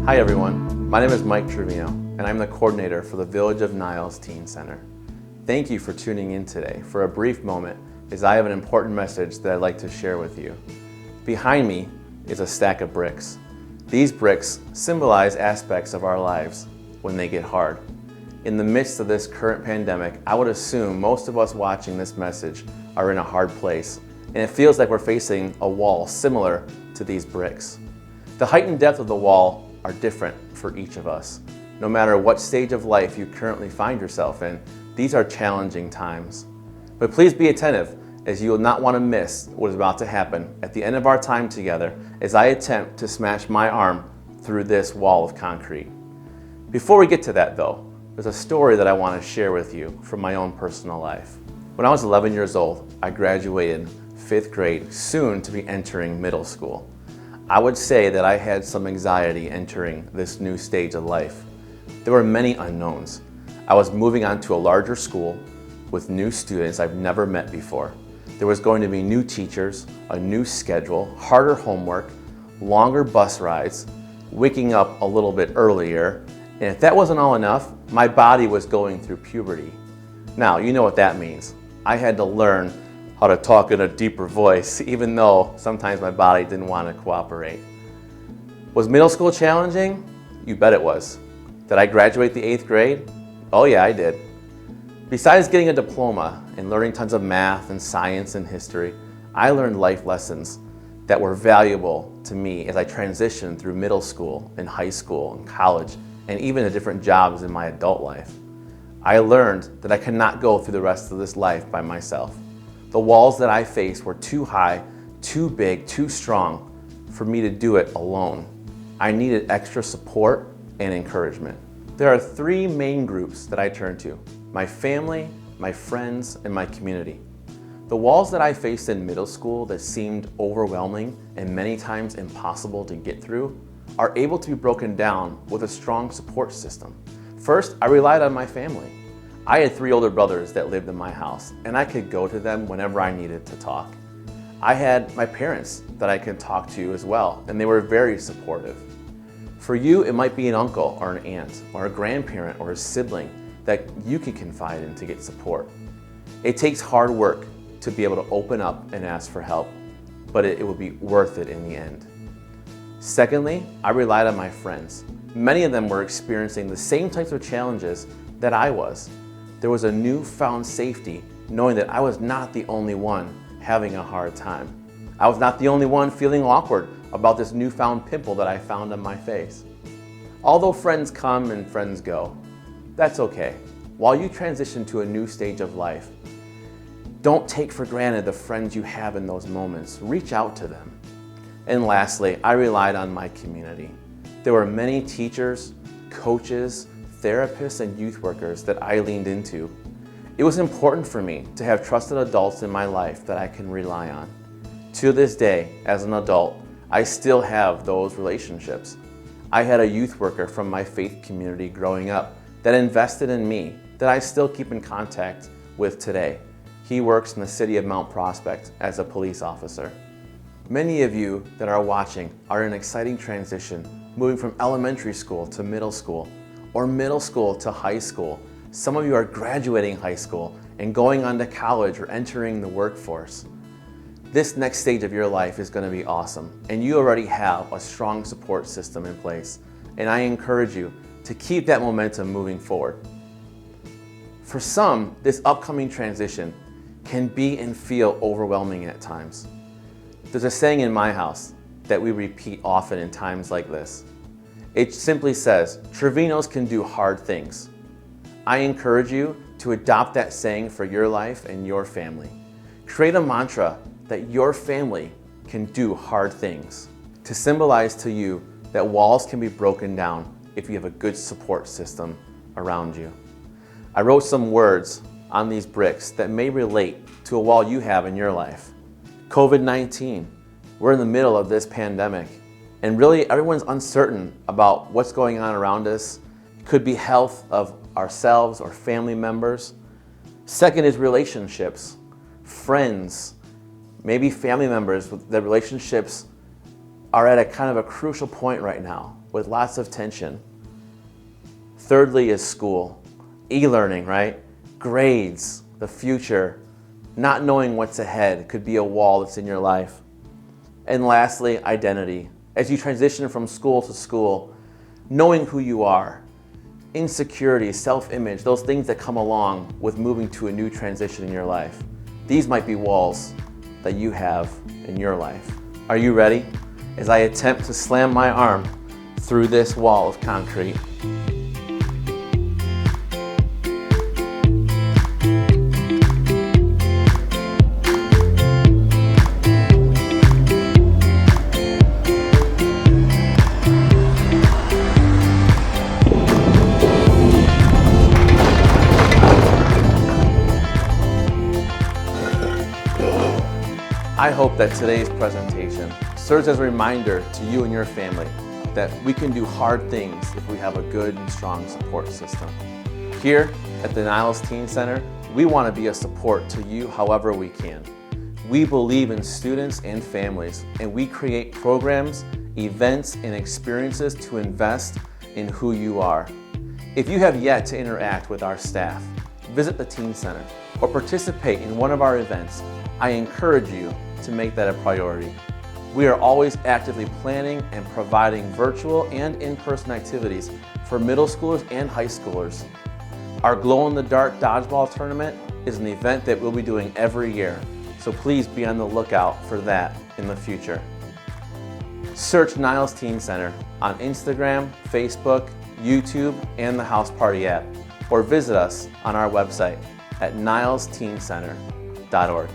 Hi everyone, my name is Mike Trevino and I'm the coordinator for the Village of Niles Teen Center. Thank you for tuning in today for a brief moment as I have an important message that I'd like to share with you. Behind me is a stack of bricks. These bricks symbolize aspects of our lives when they get hard. In the midst of this current pandemic, I would assume most of us watching this message are in a hard place, and it feels like we're facing a wall similar to these bricks. The height and depth of the wall are different for each of us. No matter what stage of life you currently find yourself in, these are challenging times. But please be attentive, as you will not want to miss what is about to happen at the end of our time together as I attempt to smash my arm through this wall of concrete. Before we get to that though, there's a story that I want to share with you from my own personal life. When I was 11 years old, I graduated 5th grade, soon to be entering middle school. I would say that I had some anxiety entering this new stage of life. There were many unknowns. I was moving on to a larger school with new students I've never met before. There was going to be new teachers, a new schedule, harder homework, longer bus rides, waking up a little bit earlier, and if that wasn't all enough, my body was going through puberty. Now, you know what that means. I had to learn how to talk in a deeper voice, even though sometimes my body didn't want to cooperate. Was middle school challenging? You bet it was. Did I graduate the 8th grade? Oh yeah, I did. Besides getting a diploma and learning tons of math and science and history, I learned life lessons that were valuable to me as I transitioned through middle school and high school and college and even the different jobs in my adult life. I learned that I cannot go through the rest of this life by myself. The walls that I faced were too high, too big, too strong for me to do it alone. I needed extra support and encouragement. There are 3 main groups that I turn to: my family, my friends, and my community. The walls that I faced in middle school that seemed overwhelming and many times impossible to get through are able to be broken down with a strong support system. First, I relied on my family. I had 3 older brothers that lived in my house, and I could go to them whenever I needed to talk. I had my parents that I could talk to as well, and they were very supportive. For you, it might be an uncle or an aunt or a grandparent or a sibling that you can confide in to get support. It takes hard work to be able to open up and ask for help, but it will be worth it in the end. Secondly, I relied on my friends. Many of them were experiencing the same types of challenges that I was. There was a newfound safety knowing that I was not the only one having a hard time. I was not the only one feeling awkward about this newfound pimple that I found on my face. Although friends come and friends go, that's okay. While you transition to a new stage of life, don't take for granted the friends you have in those moments. Reach out to them. And lastly, I relied on my community. There were many teachers, coaches, therapists, and youth workers that I leaned into. It was important for me to have trusted adults in my life that I can rely on. To this day, as an adult, I still have those relationships. I had a youth worker from my faith community growing up that invested in me that I still keep in contact with today. He works in the city of Mount Prospect as a police officer. Many of you that are watching are in an exciting transition, moving from elementary school to middle school, or middle school to high school. Some of you are graduating high school and going on to college or entering the workforce. This next stage of your life is going to be awesome, and you already have a strong support system in place, and I encourage you to keep that momentum moving forward. For some, this upcoming transition can be and feel overwhelming at times. There's a saying in my house that we repeat often in times like this. It simply says, Trevinos can do hard things. I encourage you to adopt that saying for your life and your family. Create a mantra that your family can do hard things to symbolize to you that walls can be broken down if you have a good support system around you. I wrote some words on these bricks that may relate to a wall you have in your life. COVID-19. We're in the middle of this pandemic, and really everyone's uncertain about what's going on around us. It could be health of ourselves or family members. Second is relationships, friends, maybe family members, the relationships are at a kind of a crucial point right now with lots of tension. Thirdly is school, e-learning, right? Grades, the future, not knowing what's ahead could be a wall that's in your life. And lastly, identity. As you transition from school to school, knowing who you are, insecurity, self-image, those things that come along with moving to a new transition in your life. These might be walls that you have in your life. Are you ready? As I attempt to slam my arm through this wall of concrete. I hope that today's presentation serves as a reminder to you and your family that we can do hard things if we have a good and strong support system. Here at the Niles Teen Center, we want to be a support to you however we can. We believe in students and families, and we create programs, events, and experiences to invest in who you are. If you have yet to interact with our staff, visit the Teen Center, or participate in one of our events, I encourage you to make that a priority. We are always actively planning and providing virtual and in-person activities for middle schoolers and high schoolers. Our glow-in-the-dark dodgeball tournament is an event that we'll be doing every year, so please be on the lookout for that in the future. Search Niles Teen Center on Instagram, Facebook, YouTube, and the House Party app, or visit us on our website at nilesteencenter.org.